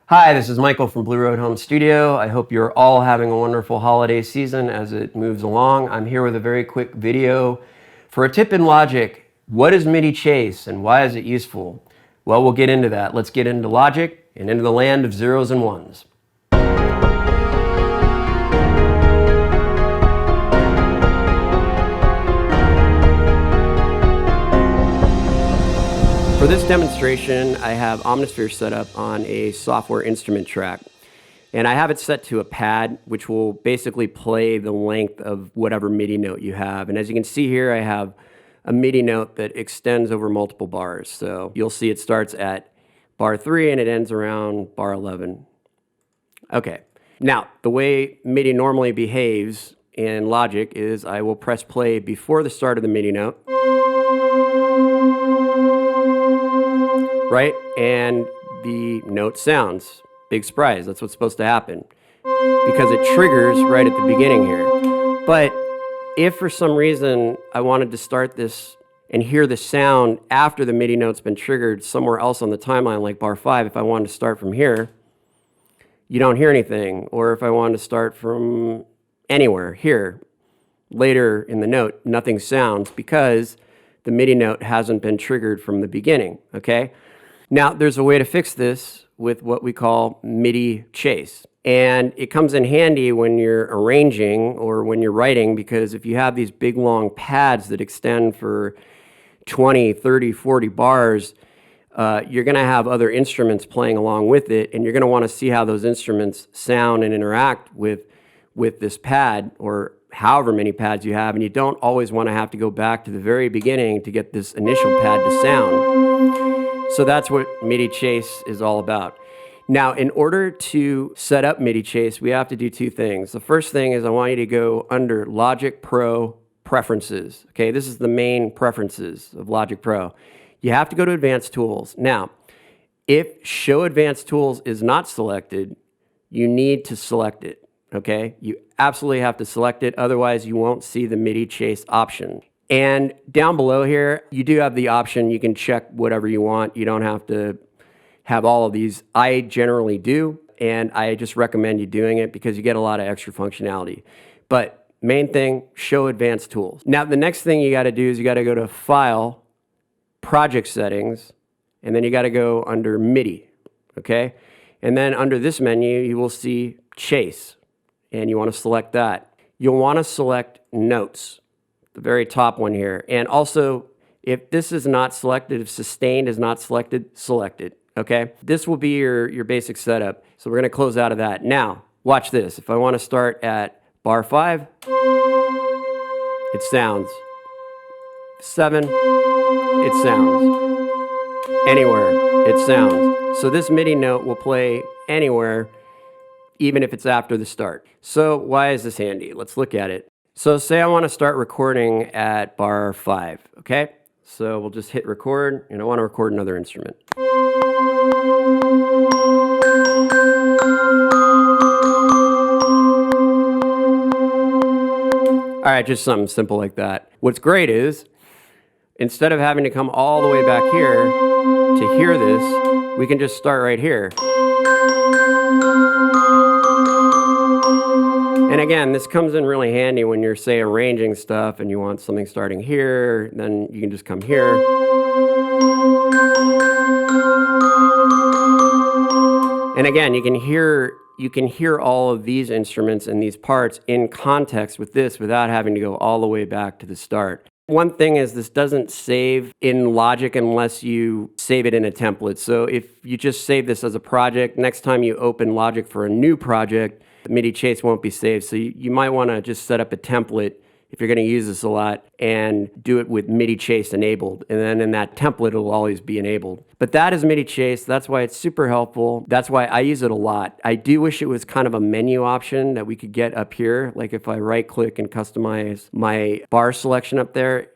Hi, this is Michael from Blue Road Home Studio. I hope you're all having a wonderful holiday season as it moves along. I'm here with a very quick video for a tip in Logic. What is Midi Chase and why is it useful? Well, we'll get into that. Let's get into Logic and into the land of zeros and ones. For this demonstration, I have Omnisphere set up on a software instrument track. And I have it set to a pad, which will basically play the length of whatever MIDI note you have. And as you can see here, I have a MIDI note that extends over multiple bars. So you'll see it starts at bar 3 and it ends around bar 11. Okay, now the way MIDI normally behaves in Logic is I will press play before the start of the MIDI note. Right? And the note sounds. Big surprise. That's what's supposed to happen because it triggers right at the beginning here. But if for some reason I wanted to start this and hear the sound after the MIDI note's been triggered somewhere else on the timeline, like bar 5, if I wanted to start from here, you don't hear anything. Or if I wanted to start from anywhere here, later in the note, nothing sounds because the MIDI note hasn't been triggered from the beginning, okay? Now, there's a way to fix this with what we call Midi Chase. And it comes in handy when you're arranging or when you're writing, because if you have these big long pads that extend for 20, 30, 40 bars, you're going to have other instruments playing along with it, and you're going to want to see how those instruments sound and interact with this pad or however many pads you have, and you don't always want to have to go back to the very beginning to get this initial pad to sound. So that's what Midi Chase is all about. Now, in order to set up Midi Chase, we have to do two things. The first thing is I want you to go under Logic Pro Preferences. Okay, this is the main preferences of Logic Pro. You have to go to Advanced Tools. Now, if Show Advanced Tools is not selected, you need to select it. Okay, you absolutely have to select it, otherwise you won't see the Midi Chase option. And down below here, you do have the option, you can check whatever you want. You don't have to have all of these. I generally do, and I just recommend you doing it because you get a lot of extra functionality. But main thing, Show Advanced Tools. Now, the next thing you gotta do is you gotta go to File, Project Settings, and then you gotta go under MIDI, okay? And then under this menu, you will see Chase, and you wanna select that. You'll wanna select Notes, the very top one here. And also, if this is not selected, if sustained is not selected, select it, okay? This will be your basic setup. So we're gonna close out of that. Now, watch this. If I wanna start at bar 5, it sounds. 7, it sounds. Anywhere, it sounds. So this MIDI note will play anywhere, even if it's after the start. So why is this handy? Let's look at it. So say I want to start recording at bar 5, okay? So we'll just hit record, and I want to record another instrument. All right, just something simple like that. What's great is, instead of having to come all the way back here to hear this, we can just start right here. And again, this comes in really handy when you're, say, arranging stuff and you want something starting here, then you can just come here. And again, you can hear all of these instruments and these parts in context with this without having to go all the way back to the start. One thing is this doesn't save in Logic unless you save it in a template. So if you just save this as a project, next time you open Logic for a new project, Midi Chase won't be saved. So you might want to just set up a template if you're going to use this a lot and do it with Midi Chase enabled. And then in that template, it'll always be enabled. But that is Midi Chase. That's why it's super helpful. That's why I use it a lot. I do wish it was kind of a menu option that we could get up here. Like if I right click and customize my bar selection up there,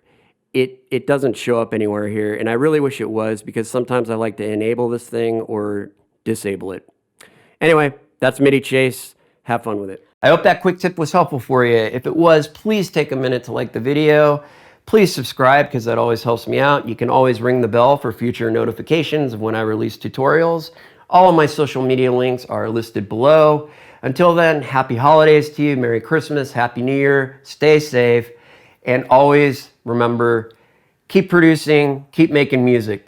it doesn't show up anywhere here. And I really wish it was, because sometimes I like to enable this thing or disable it. Anyway, that's Midi Chase. Have fun with it. I hope that quick tip was helpful for you. If it was, please take a minute to like the video. Please subscribe because that always helps me out. You can always ring the bell for future notifications of when I release tutorials. All of my social media links are listed below. Until then, happy holidays to you, Merry Christmas, Happy New Year, stay safe, and always remember, keep producing, keep making music.